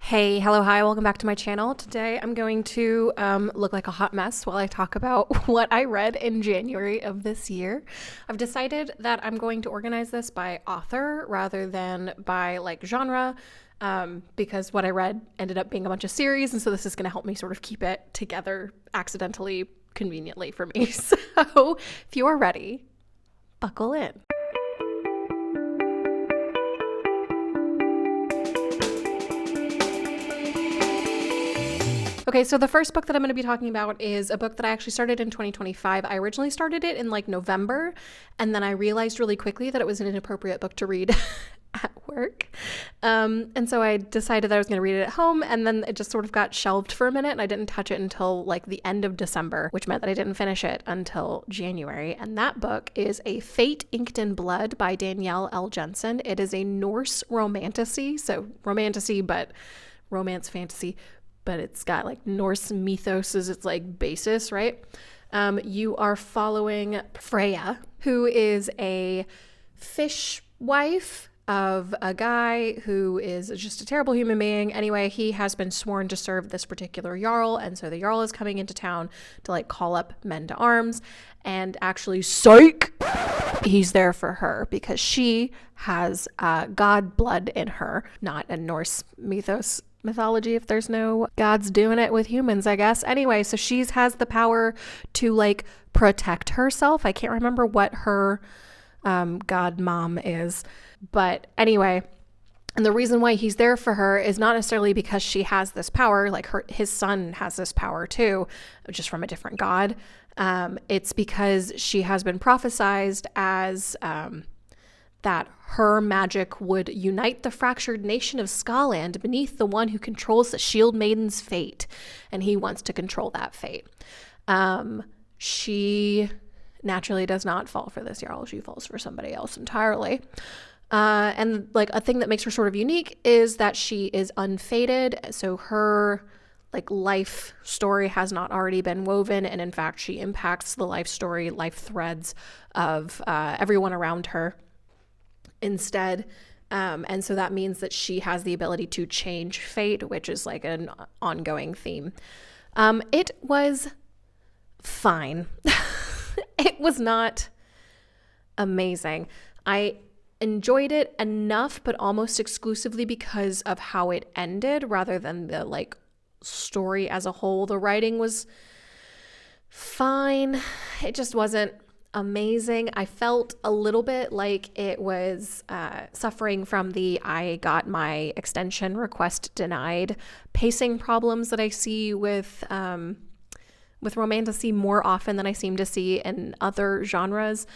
Hey, hello, hi, welcome back to my channel. Today I'm going to look like a hot mess while I talk about what I read in January of this year. I've decided that I'm going to organize this by author rather than by like genre, because what I read ended up being a bunch of series, and so this is going to help me sort of keep it together accidentally, conveniently for me. So if you are ready, buckle in. Okay, so the first book that I'm going to be talking about is a book that I actually started in 2025. I originally started it in like November, and then I realized really quickly that it was an inappropriate book to read at work. And so I decided that I was going to read it at home, and then it just sort of got shelved for a minute, and I didn't touch it until like the end of December, which meant that I didn't finish it until January. And that book is A Fate Inked in Blood by Danielle L. Jensen. It is a Norse romantasy, so romantasy, but romance fantasy, but it's got like Norse mythos as its like basis, right? You are following Freya, who is a fish wife of a guy who is just a terrible human being. Anyway, he has been sworn to serve this particular Jarl, and so the Jarl is coming into town to like call up men to arms, and actually, psych, he's there for her because she has god blood in her, not a Norse mythology if there's no gods doing it with humans, I guess. Anyway, so she has the power to like protect herself. I can't remember what her god mom is, but anyway, and the reason why he's there for her is not necessarily because she has this power, like his son has this power too, just from a different god. It's because she has been prophesized as that her magic would unite the fractured nation of Skaland beneath the one who controls the Shield Maiden's fate, and he wants to control that fate. She naturally does not fall for this Jarl. She falls for somebody else entirely. And like a thing that makes her sort of unique is that she is unfated, so her like life story has not already been woven, and in fact she impacts the life threads of everyone around her instead. And so that means that she has the ability to change fate, which is like an ongoing theme. It was fine. It was not amazing. I enjoyed it enough, but almost exclusively because of how it ended rather than the like story as a whole. The writing was fine. It just wasn't amazing. I felt a little bit like it was suffering from the I got my extension request denied pacing problems that I see with romantasy more often than I seem to see in other genres.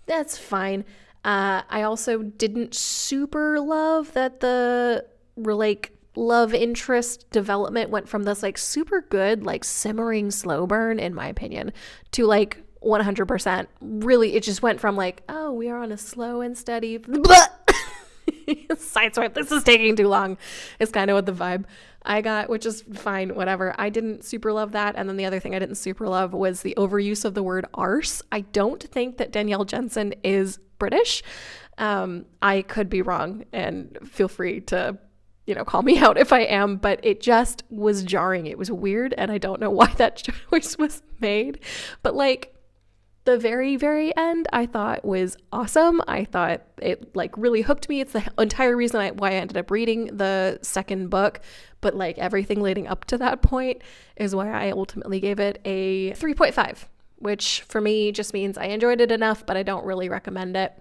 That's fine. I also didn't super love that the like love interest development went from this like super good like simmering slow burn, in my opinion, to like 100%. Really, it just went from like, oh, we are on a slow and steady sideswipe. This is taking too long. It's kind of what the vibe I got, which is fine, whatever. I didn't super love that. And then the other thing I didn't super love was the overuse of the word arse. I don't think that Danielle Jensen is British. I could be wrong, and feel free to call me out if I am, but it just was jarring. It was weird, and I don't know why that choice was made. But like the very, very end, I thought was awesome. I thought it like really hooked me. It's the entire reason why I ended up reading the second book. But like everything leading up to that point is why I ultimately gave it a 3.5, which for me just means I enjoyed it enough, but I don't really recommend it.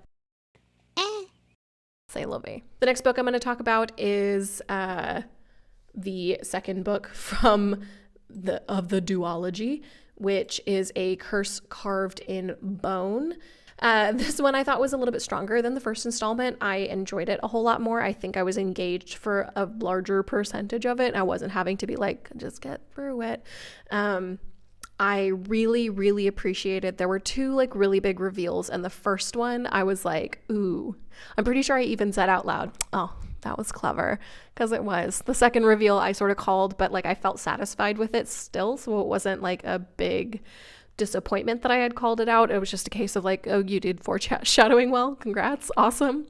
Say Lovey. The next book I'm going to talk about is the second book from the duology, which is A Curse Carved in Bone. This one I thought was a little bit stronger than the first installment. I enjoyed it a whole lot more. I think I was engaged for a larger percentage of it. I wasn't having to be like, just get through it. I really, really appreciated. There were two like really big reveals, and the first one I was like, ooh. I'm pretty sure I even said out loud, oh, that was clever, because it was. The second reveal I sort of called, but like I felt satisfied with it still, so it wasn't like a big disappointment that I had called it out. It was just a case of like, oh, you did foreshadowing well, congrats, awesome.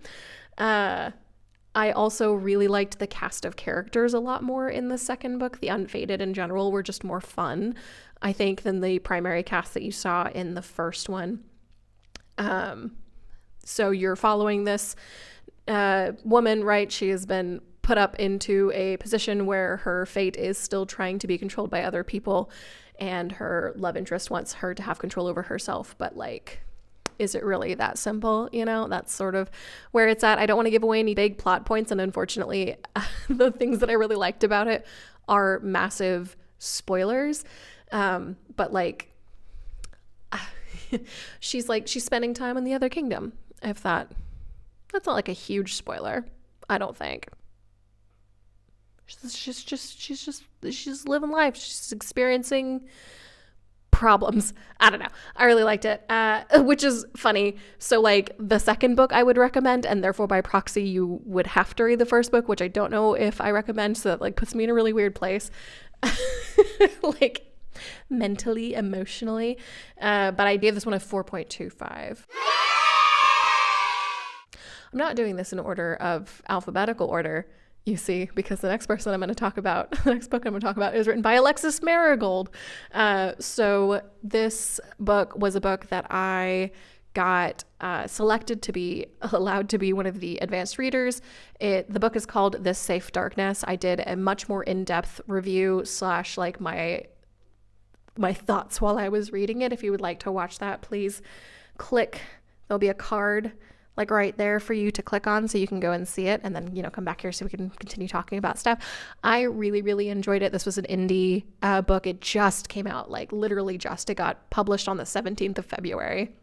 I also really liked the cast of characters a lot more in the second book. The Unfaded in general were just more fun, I think, than the primary cast that you saw in the first one. So you're following this woman, right? She has been put up into a position where her fate is still trying to be controlled by other people, and her love interest wants her to have control over herself, but like, is it really that simple? You know, that's sort of where it's at. I don't want to give away any big plot points, and unfortunately, the things that I really liked about it are massive spoilers. But like, she's spending time in the other kingdom. If that's not like a huge spoiler, I don't think. She's just living life. She's experiencing problems. I don't know. I really liked it, which is funny. So like the second book I would recommend, and therefore by proxy you would have to read the first book, which I don't know if I recommend. So that like puts me in a really weird place, like mentally, emotionally. But I gave this one a 4.25. I'm not doing this in order of alphabetical order, you see, because the next book I'm going to talk about is written by Alexis Maragold. So this book was a book that I got selected to be allowed to be one of the advanced readers. The book is called This Safe Darkness. I did a much more in-depth review / like my thoughts while I was reading it. If you would like to watch that, please click. There'll be a card like right there for you to click on so you can go and see it, and then, you know, come back here so we can continue talking about stuff. I really, really enjoyed it. This was an indie book. It just came out, like literally just. It got published on the 17th of February.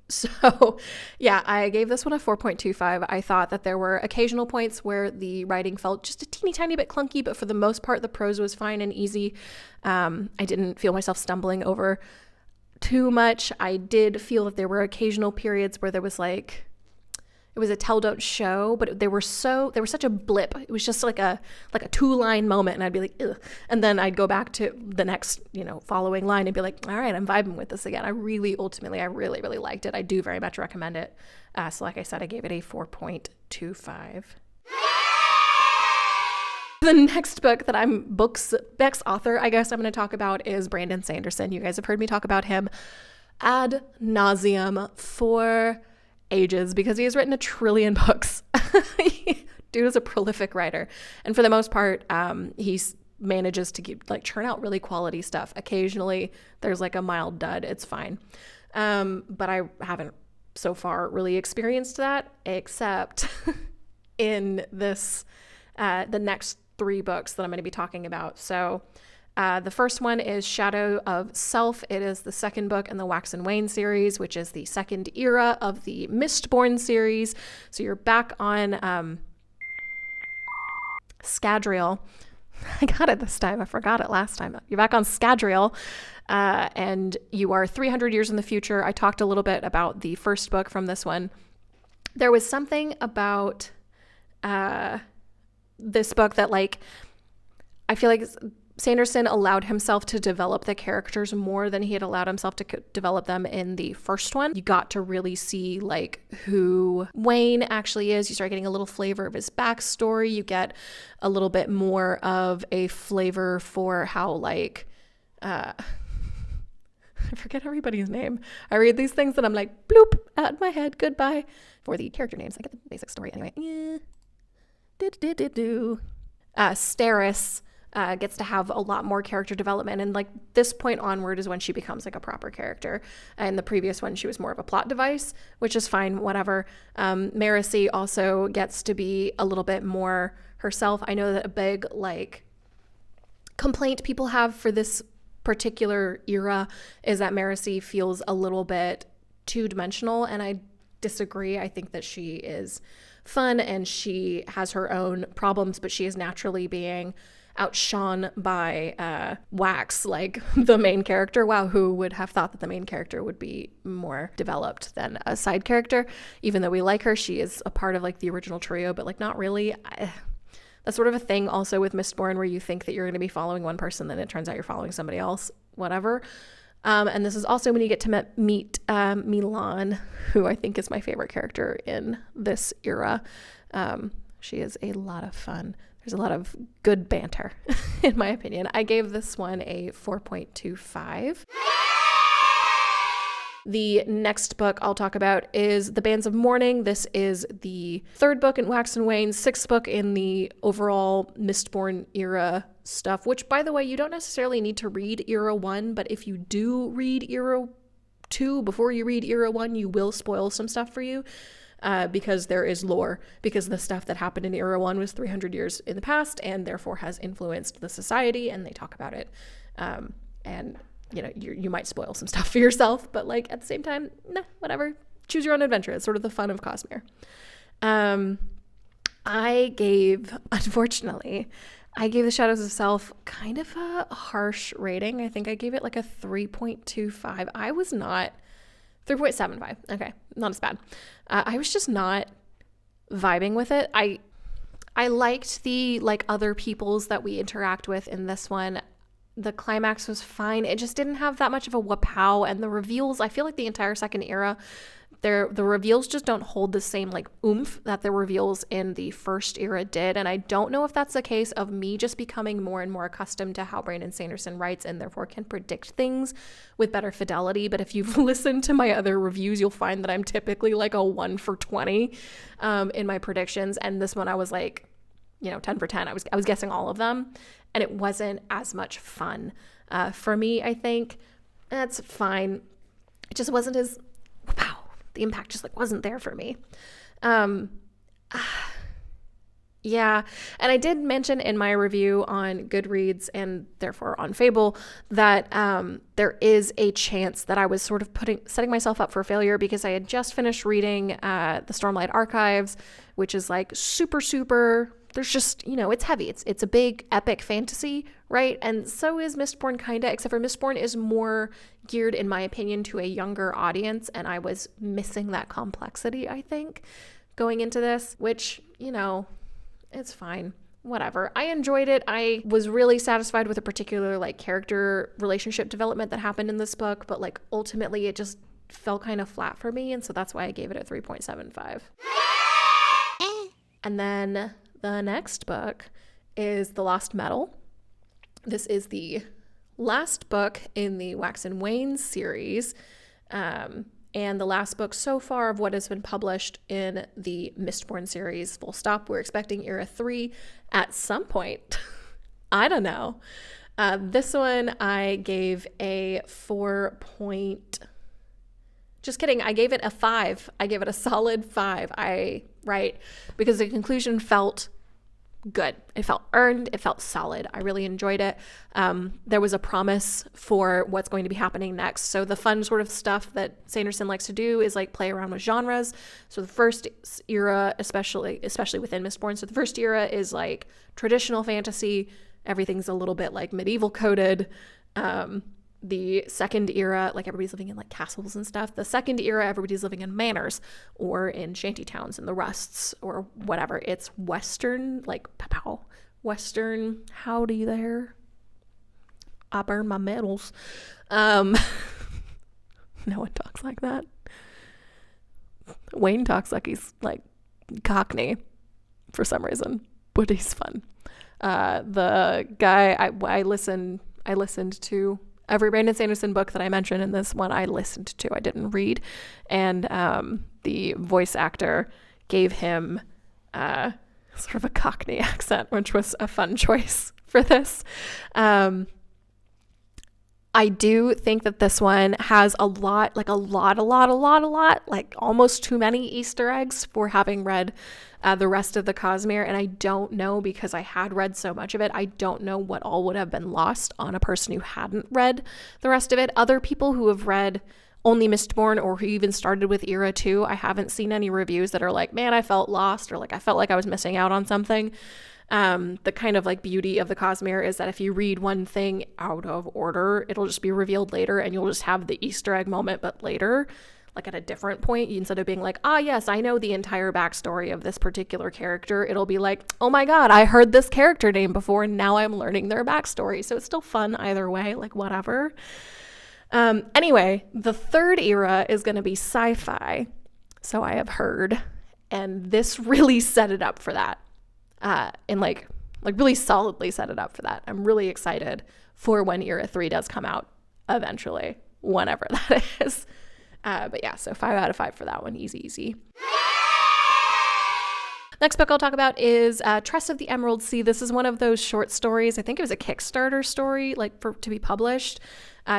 So yeah, I gave this one a 4.25. I thought that there were occasional points where the writing felt just a teeny tiny bit clunky, but for the most part, the prose was fine and easy. I didn't feel myself stumbling over too much. I did feel that there were occasional periods where there was like, it was a tell don't show, but they were such a blip. It was just like a 2-line moment, and I'd be like, ugh. And then I'd go back to the next, you know, following line and be like, all right, I'm vibing with this again. I really liked it. I do very much recommend it. So like I said, I gave it a 4.25. The next book that Beck's author, I guess I'm going to talk about, is Brandon Sanderson. You guys have heard me talk about him ad nauseum for ages because he has written 1 trillion books. Dude is a prolific writer. And for the most part, he manages to churn out really quality stuff. Occasionally, there's like a mild dud. It's fine. But I haven't so far really experienced that, except in this, the next 3 books that I'm going to be talking about. So the first one is Shadow of Self. It is the second book in the Wax and Wane series, which is the second era of the Mistborn series. So you're back on Scadrial. I got it this time. I forgot it last time. You're back on Scadrial, and you are 300 years in the future. I talked a little bit about the first book from this one. There was something about this book that, like, I feel like Sanderson allowed himself to develop the characters more than he had allowed himself to develop them in the first one. You got to really see like who Wayne actually is. You start getting a little flavor of his backstory. You get a little bit more of a flavor for how like I forget everybody's name. I read these things and I'm like bloop out of my head. Goodbye for the character names. I get the basic story anyway. Yeah. Steris gets to have a lot more character development, and like this point onward is when she becomes like a proper character. And the previous one, she was more of a plot device, which is fine, whatever. Marasi also gets to be a little bit more herself. I know that a big like complaint people have for this particular era is that Marasi feels a little bit two-dimensional, and I disagree. I think that she is fun and she has her own problems, but she is naturally being outshone by Wax, like the main character. Wow, who would have thought that the main character would be more developed than a side character? Even though we like her, she is a part of like the original trio, but like not really. That's sort of a thing also with Mistborn where you think that you're going to be following one person, then it turns out you're following somebody else, whatever. And this is also when you get to meet Milan, who I think is my favorite character in this era. She is a lot of fun. There's a lot of good banter, in my opinion. I gave this one a 4.25. The next book I'll talk about is The Bands of Mourning. This is the third book in Wax and Wane, sixth book in the overall Mistborn era stuff, which, by the way, you don't necessarily need to read Era 1, but if you do read Era 2 before you read Era 1, you will spoil some stuff for you. Because there is lore, because the stuff that happened in Era 1 was 300 years in the past and therefore has influenced the society, and they talk about it. And, you know, you might spoil some stuff for yourself, but, like, at the same time, nah, whatever. Choose your own adventure. It's sort of the fun of Cosmere. Unfortunately, I gave The Shadows of Self kind of a harsh rating. I think I gave it like a 3.25. I was not... 3.75. Okay, not as bad. I was just not vibing with it. I liked the like other peoples that we interact with in this one. The climax was fine. It just didn't have that much of a wapow, and the reveals, I feel like the entire second era, the reveals just don't hold the same like oomph that the reveals in the first era did. And I don't know if that's a case of me just becoming more and more accustomed to how Brandon Sanderson writes and therefore can predict things with better fidelity. But if you've listened to my other reviews, you'll find that I'm typically like a 1 for 20 in my predictions. And this one I was like, 10 for 10. I was guessing all of them, and it wasn't as much fun for me. I think that's fine. It just wasn't as wow. The impact just like wasn't there for me. Yeah. And I did mention in my review on Goodreads and therefore on Fable that there is a chance that I was sort of setting myself up for failure because I had just finished reading the Stormlight Archives, which is like super, there's just, it's heavy. It's a big epic fantasy, right? And so is Mistborn kinda, except for Mistborn is more geared, in my opinion, to a younger audience. And I was missing that complexity, I think, going into this, which, it's fine. Whatever. I enjoyed it. I was really satisfied with a particular like character relationship development that happened in this book, but like ultimately it just fell kind of flat for me. And so that's why I gave it a 3.75. And then the next book is The Lost Metal. This is the last book in the Wax and Wane series, and the last book so far of what has been published in the Mistborn series, full stop. We're expecting Era 3 at some point. I don't know. This one I gave a 4 point... Just kidding. I gave it a 5. I gave it a solid 5. Because the conclusion felt good. It felt earned. It felt solid. I really enjoyed it. There was a promise for what's going to be happening next. So the fun sort of stuff that Sanderson likes to do is like play around with genres. So the first era, especially within Mistborn, so the first era is like traditional fantasy. Everything's a little bit like medieval coded. The second era, like everybody's living in like castles and stuff. The second era, everybody's living in manors or in shanty towns in the rusts or whatever. It's Western, like pow, Western, howdy there. I burn my medals. No one talks like that. Wayne talks like he's like Cockney for some reason, but he's fun. The guy I listened to every Brandon Sanderson book that I mentioned in this one, I listened to. I didn't read. And the voice actor gave him sort of a Cockney accent, which was a fun choice for this. I do think that this one has a lot, like almost too many Easter eggs for having read the rest of the Cosmere. And I don't know, because I had read so much of it, I don't know what all would have been lost on a person who hadn't read the rest of it. Other people who have read only Mistborn or who even started with Era 2, I haven't seen any reviews that are like, man, I felt lost, or like I felt like I was missing out on something. The kind of like beauty of the Cosmere is that if you read one thing out of order, it'll just be revealed later and you'll just have the Easter egg moment, but later, like at a different point, instead of being like, yes, I know the entire backstory of this particular character, it'll be like, oh my God, I heard this character name before and now I'm learning their backstory. So it's still fun either way, like whatever. Anyway, the third era is going to be sci-fi. So I have heard, and this really set it up for that. And like really solidly set it up for that. I'm really excited for when Era 3 does come out eventually, whenever that is. But yeah, so 5 out of 5 for that one. Easy. Next book I'll talk about is Tress of the Emerald Sea. This is one of those short stories. I think it was a Kickstarter story, like to be published.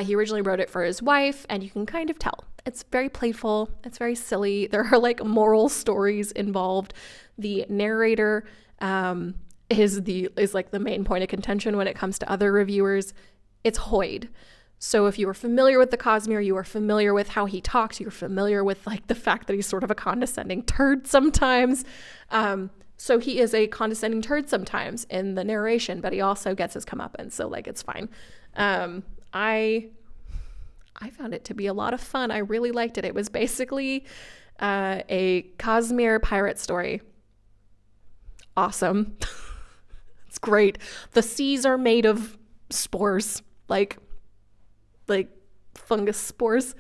He originally wrote it for his wife, and you can kind of tell. It's very playful. It's very silly. There are like moral stories involved. The narrator is like the main point of contention when it comes to other reviewers. It's Hoyd. So if you are familiar with the Cosmere, you are familiar with how he talks, you're familiar with like the fact that he's sort of a condescending turd sometimes. So he is a condescending turd sometimes in the narration, but he also gets his comeuppance, so like it's fine. I found it to be a lot of fun. I really liked it. It was basically a Cosmere pirate story. Awesome. It's great. The seas are made of spores, like fungus spores,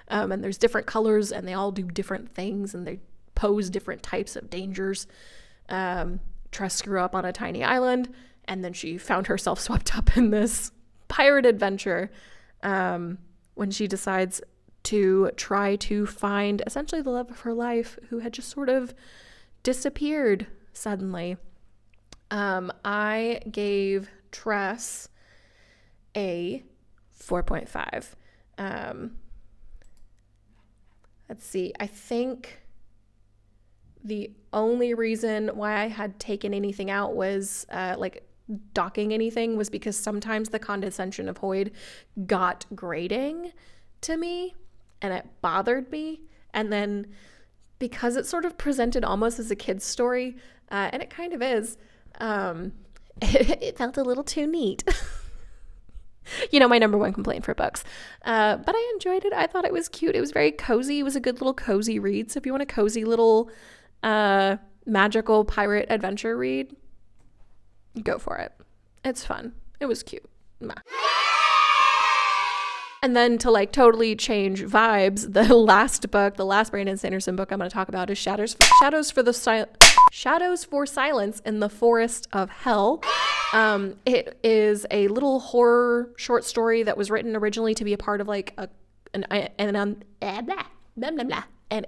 and there's different colors, and they all do different things, and they pose different types of dangers. Tress grew up on a tiny island, and then she found herself swept up in this pirate adventure when she decides to try to find essentially the love of her life, who had just sort of disappeared suddenly. I gave Tress a 4.5. Let's see. I think the only reason why I had taken anything out was like docking anything was because sometimes the condescension of Hoyd got grating to me and it bothered me. And then because it sort of presented almost as a kid's story, and it kind of is, it felt a little too neat. You know, my number one complaint for books. But I enjoyed it. I thought it was cute. It was very cozy. It was a good little cozy read. So if you want a cozy little magical pirate adventure read, go for it. It's fun. It was cute. Mwah. And then to like totally change vibes, the last Brandon Sanderson book I'm going to talk about is Shadows for Silence in the Forest of Hell. It is a little horror short story that was written originally to be a part of like an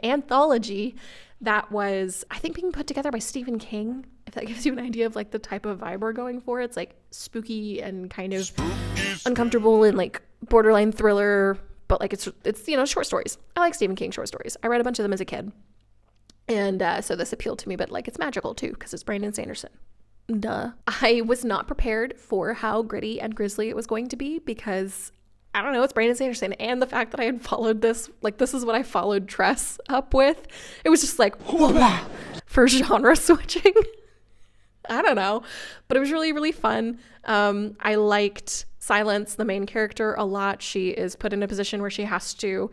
anthology that was, I think, being put together by Stephen King, if that gives you an idea of like the type of vibe we're going for. It's like spooky and kind of uncomfortable and like borderline thriller, but like it's you know, short stories. I like Stephen King short stories. I read a bunch of them as a kid. And so this appealed to me, but like it's magical too because it's Brandon Sanderson. Duh. I was not prepared for how gritty and grisly it was going to be because, I don't know, it's Brandon Sanderson, and the fact that I had followed this, like this is what I followed Tress up with. It was just like, for genre switching. I don't know, but it was really, really fun. I liked Silence, the main character, a lot. She is put in a position where she has to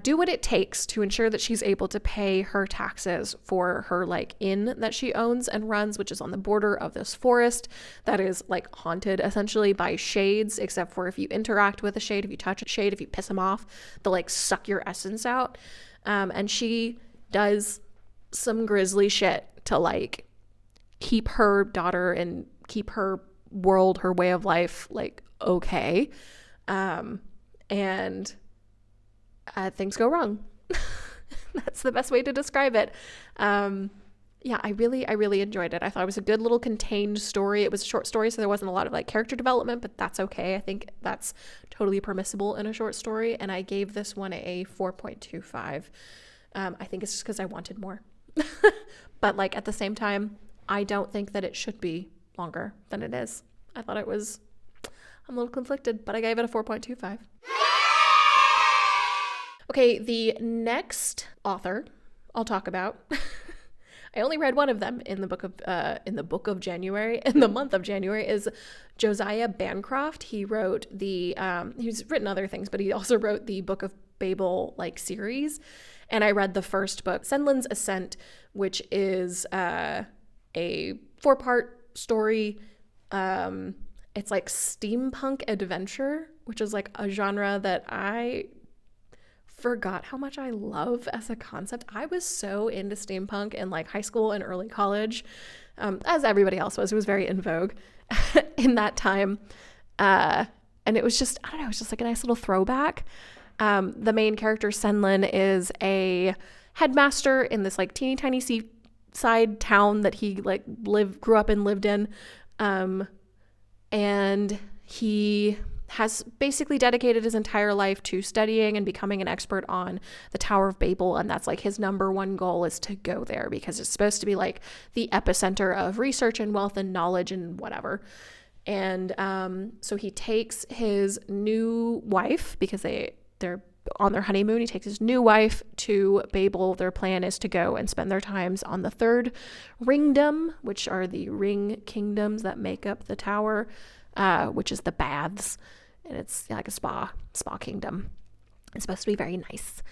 do what it takes to ensure that she's able to pay her taxes for her like inn that she owns and runs, which is on the border of this forest that is like haunted essentially by shades, except for if you interact with a shade, if you touch a shade, if you piss them off, they'll like suck your essence out. And she does some grisly shit to like keep her daughter and keep her world, her way of life, like okay. And things go wrong. That's the best way to describe it. Yeah, I really enjoyed it. I thought it was a good little contained story. It was a short story, so there wasn't a lot of like character development, but that's okay. I think that's totally permissible in a short story. And I gave this one a 4.25. I think it's just because I wanted more. But like at the same time, I don't think that it should be longer than it is. I thought it was, I'm a little conflicted, but I gave it a 4.25. Okay, the next author I'll talk about, I only read one of them in the month of January, is Josiah Bancroft. He wrote he's written other things, but he also wrote the Book of Babel like series. And I read the first book, Senlin's Ascends, which is a 4-part story. It's like steampunk adventure which is like a genre that I forgot how much I love as a concept. I was so into steampunk in like high school and early college, as everybody else was. It was very in vogue in that time. And it was just, I don't know, it was just like a nice little throwback. The main character, Senlin, is a headmaster in this like teeny tiny seaside town that he like grew up and lived in. And he has basically dedicated his entire life to studying and becoming an expert on the Tower of Babel. And that's like his number one goal, is to go there because it's supposed to be like the epicenter of research and wealth and knowledge and whatever. And so he takes his new wife, because they're on their honeymoon. He takes his new wife to Babel. Their plan is to go and spend their times on the third ringdom, which are the ring kingdoms that make up the tower, which is the baths. And it's like a spa kingdom. It's supposed to be very nice.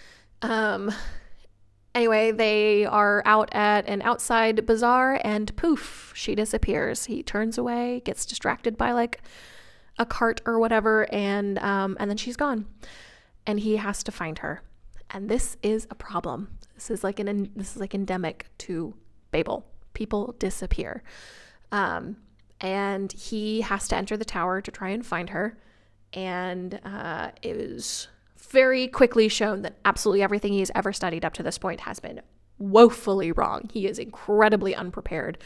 Anyway, they are out at an outside bazaar and poof, she disappears. He turns away, gets distracted by like a cart or whatever, and then she's gone. And he has to find her. And this is a problem. This is like endemic to Babel. People disappear. And he has to enter the tower to try and find her. And it is very quickly shown that absolutely everything he's ever studied up to this point has been woefully wrong. He is incredibly unprepared.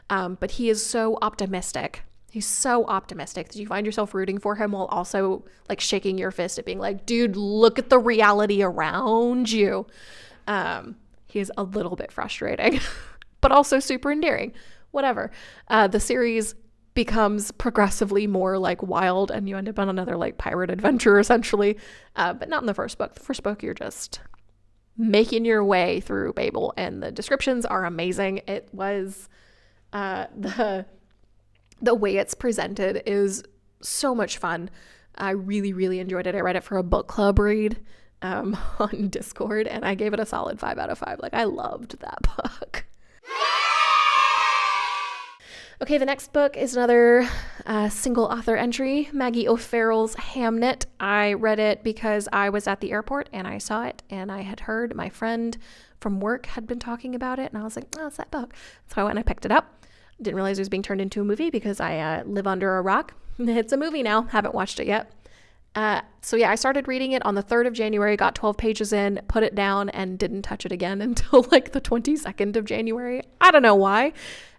But he is so optimistic. He's so optimistic that you find yourself rooting for him while also like shaking your fist at being like, dude, look at the reality around you. He is a little bit frustrating, but also super endearing. Whatever. The series becomes progressively more like wild, and you end up on another like pirate adventure essentially, but not in the first book. The first book, you're just making your way through Babel, and the descriptions are amazing. It was the way it's presented is so much fun. I really, really enjoyed it. I read it for a book club read on Discord, and I gave it a solid 5 out of 5. Like, I loved that book. Okay, the next book is another single author entry, Maggie O'Farrell's Hamnet. I read it because I was at the airport and I saw it, and I had heard my friend from work had been talking about it, and I was like, oh, it's that book. So I went and I picked it up. Didn't realize it was being turned into a movie because I live under a rock. It's a movie now. Haven't watched it yet. So yeah, I started reading it on the 3rd of January, got 12 pages in, put it down, and didn't touch it again until like the 22nd of January. I don't know why.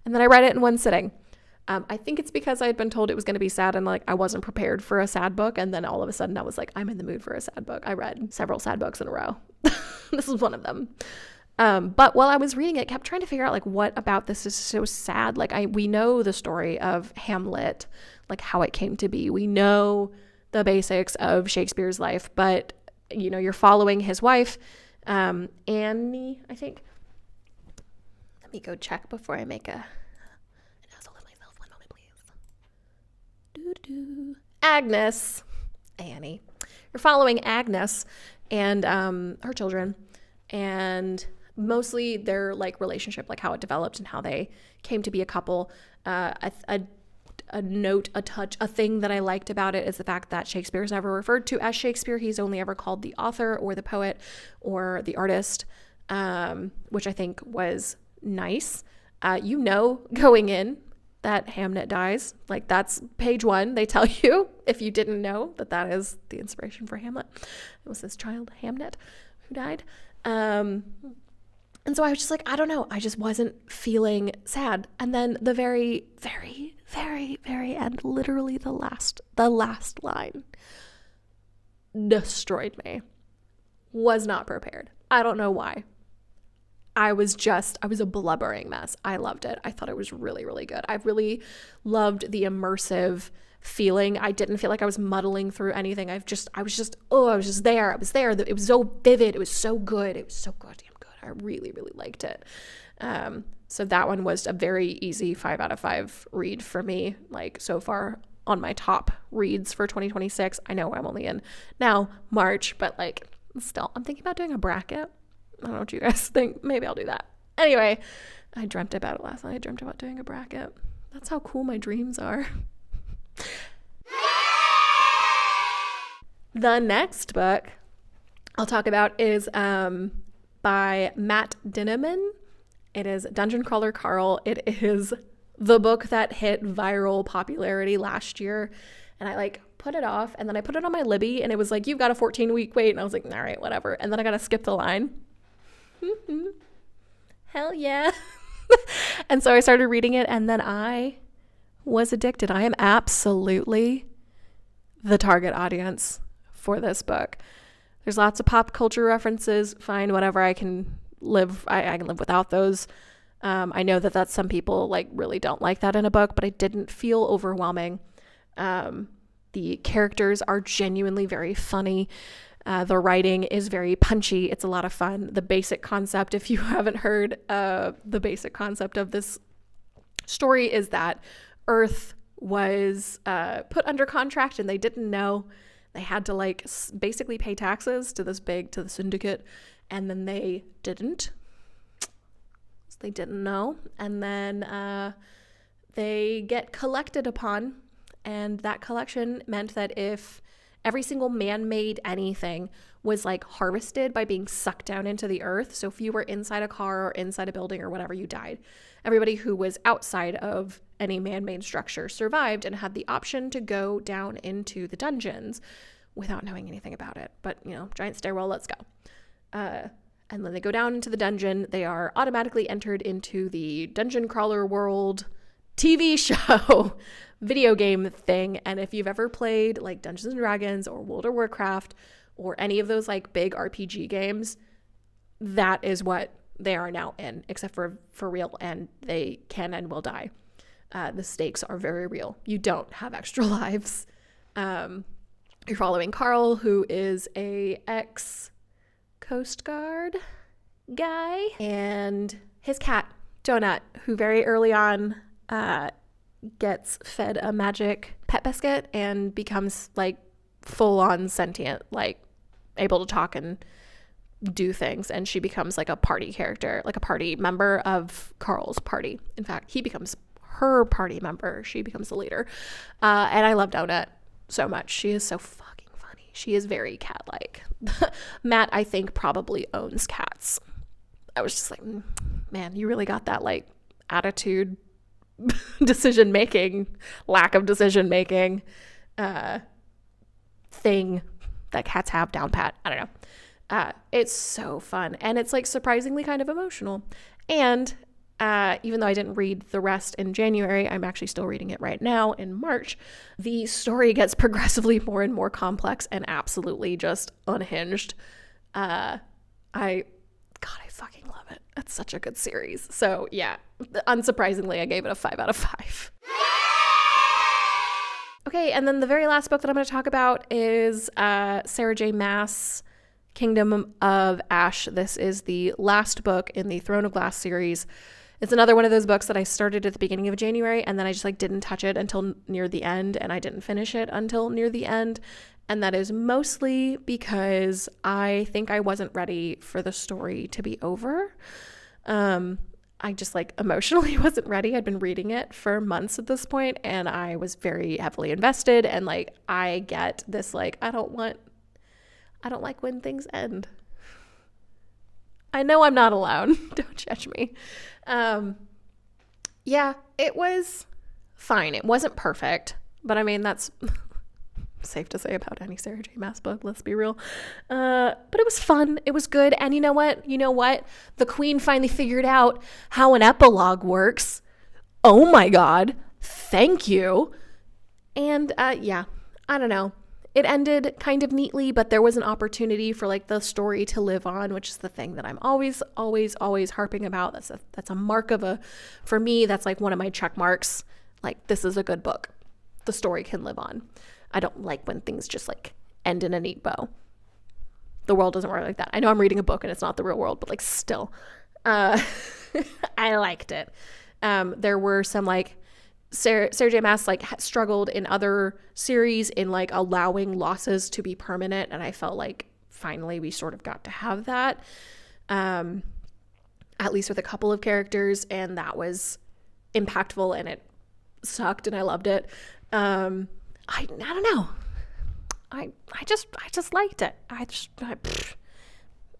And then I read it in one sitting. I think it's because I had been told it was going to be sad, and like I wasn't prepared for a sad book. And then all of a sudden I was like, I'm in the mood for a sad book. I read several sad books in a row. This is one of them. But while I was reading it, I kept trying to figure out like what about this is so sad. Like we know the story of Hamlet, like how it came to be. We know the basics of Shakespeare's life, but you know, you're following his wife, Annie, I think. Let me go check before I make a announcement of myself. 1 moment, please. Agnes, Annie. You're following Agnes and her children, and mostly their like relationship, like how it developed and how they came to be a couple. A thing that I liked about it is the fact that Shakespeare is never referred to as Shakespeare. He's only ever called the author or the poet or the artist, which I think was nice. Going in that Hamnet dies. Like, that's page 1. They tell you, if you didn't know, that is the inspiration for Hamlet. It was this child, Hamnet, who died. And so I was just like, I don't know. I just wasn't feeling sad. And then the very, very, very, very end, literally the last line destroyed me. Was not prepared. I don't know why. I was a blubbering mess. I loved it. I thought it was really, really good. I really loved the immersive feeling. I didn't feel like I was muddling through anything. I was just there. I was there. It was so vivid. It was so good. It was so goddamn good. I really, really liked it. So that one was a very easy 5 out of 5 read for me, like so far on my top reads for 2026. I know I'm only in now March, but like still, I'm thinking about doing a bracket. I don't know what you guys think. Maybe I'll do that. Anyway, I dreamt about it last night. I dreamt about doing a bracket. That's how cool my dreams are. The next book I'll talk about is by Matt Dinniman. It is Dungeon Crawler Carl. It is the book that hit viral popularity last year, and I like put it off, and then I put it on my Libby, and it was like, you've got a 14-week wait, and I was like, all right, whatever. And then I gotta skip the line. Hell yeah. And so I started reading it, and then I was addicted. I am absolutely the target audience for this book. There's lots of pop culture references. Fine, whatever. I can live without those. I know that some people like really don't like that in a book, but it didn't feel overwhelming. The characters are genuinely very funny. The writing is very punchy. It's a lot of fun. The basic concept, if you haven't heard, the basic concept of this story is that Earth was put under contract, and they didn't know. They had to like basically pay taxes to the syndicate, and then they didn't. They didn't know, and then they get collected upon, and that collection meant that if every single man-made anything was like harvested by being sucked down into the earth, so if you were inside a car or inside a building or whatever, you died. Everybody who was outside of any man-made structure survived and had the option to go down into the dungeons without knowing anything about it. But, you know, giant stairwell, let's go. And when they go down into the dungeon, they are automatically entered into the Dungeon Crawler World TV show video game thing. And if you've ever played like Dungeons and Dragons or World of Warcraft or any of those like big RPG games, that is what they are now in, except for real, and they can and will die. The stakes are very real. You don't have extra lives. You're following Carl, who is a ex-Coast Guard guy, and his cat, Donut, who very early on gets fed a magic pet biscuit and becomes like full-on sentient, like able to talk and do things, and she becomes like a party character, like a party member of Carl's party. In fact, he becomes her party member. She becomes the leader. And I love Donut so much. She is so fucking funny. She is very cat-like. Matt, I think, probably owns cats. I was just like, man, you really got that like attitude, decision-making, lack of decision-making thing that cats have down pat. I don't know. It's so fun, and it's like surprisingly kind of emotional. And even though I didn't read the rest in January, I'm actually still reading it right now in March. The story gets progressively more and more complex and absolutely just unhinged. I fucking love it. It's such a good series. So yeah, unsurprisingly, I gave it a 5 out of 5. Okay, and then the very last book that I'm going to talk about is Sarah J Maas, Kingdom of Ash. This is the last book in the Throne of Glass series. It's another one of those books that I started at the beginning of January, and then I just like didn't touch it until near the end, and I didn't finish it until near the end. And that is mostly because I think I wasn't ready for the story to be over. I just like emotionally wasn't ready. I'd been reading it for months at this point, and I was very heavily invested, and like I get this like I don't like when things end. I know I'm not alone. Don't judge me. Yeah, it was fine. It wasn't perfect, but I mean, that's safe to say about any Sarah J Maas book, let's be real. But it was fun. It was good. And you know what? The queen finally figured out how an epilogue works. Oh my God. Thank you. And yeah, I don't know. It ended kind of neatly, but there was an opportunity for like the story to live on, which is the thing that I'm always harping about. That's a mark for me, that's like one of my check marks. Like, this is a good book. The story can live on. I don't like when things just like end in a neat bow. The world doesn't work like that. I know I'm reading a book and it's not the real world, but like still, I liked it. There were some like Sarah J Maas like struggled in other series in like allowing losses to be permanent, and I felt like finally we sort of got to have that, at least with a couple of characters, and that was impactful, and it sucked, and I loved it. I don't know. just liked it. I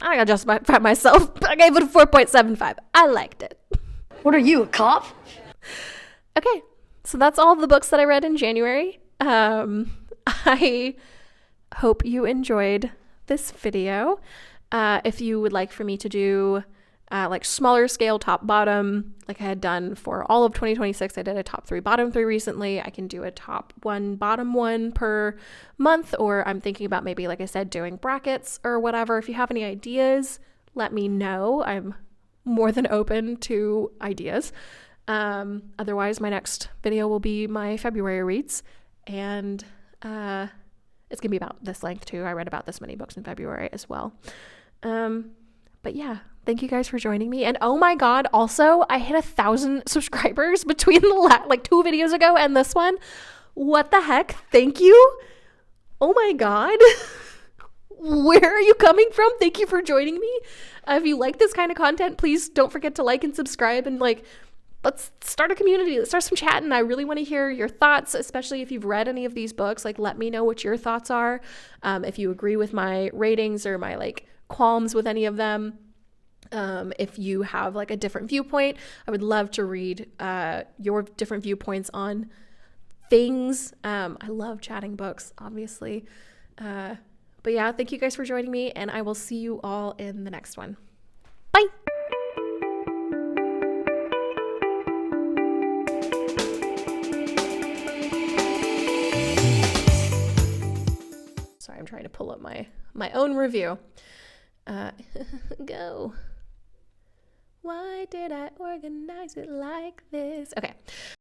gotta justify myself. I gave it a 4.75. I liked it. What are you, a cop? Okay, so that's all the books that I read in January. I hope you enjoyed this video. If you would like for me to do like smaller scale top bottom, like I had done for all of 2026, I did a top 3 bottom 3 recently. I can do a top 1 bottom 1 per month, or I'm thinking about maybe, like I said, doing brackets or whatever. If you have any ideas, let me know. I'm more than open to ideas. Otherwise, my next video will be my February reads, and it's gonna be about this length too. I read about this many books in February as well. But yeah, thank you guys for joining me. And oh my god, also I hit 1,000 subscribers between the like 2 videos ago and this one. What the heck? Thank you. Oh my god. Where are you coming from? Thank you for joining me. If you like this kind of content, please don't forget to like and subscribe, and like, let's start a community. Let's start some chatting. I really want to hear your thoughts, especially if you've read any of these books. Like, let me know what your thoughts are. If you agree with my ratings or my like qualms with any of them. If you have like a different viewpoint, I would love to read your different viewpoints on things. I love chatting books, obviously. But yeah, thank you guys for joining me, and I will see you all in the next one. Bye. Sorry, I'm trying to pull up my own review. Go. Why did I organize it like this? Okay.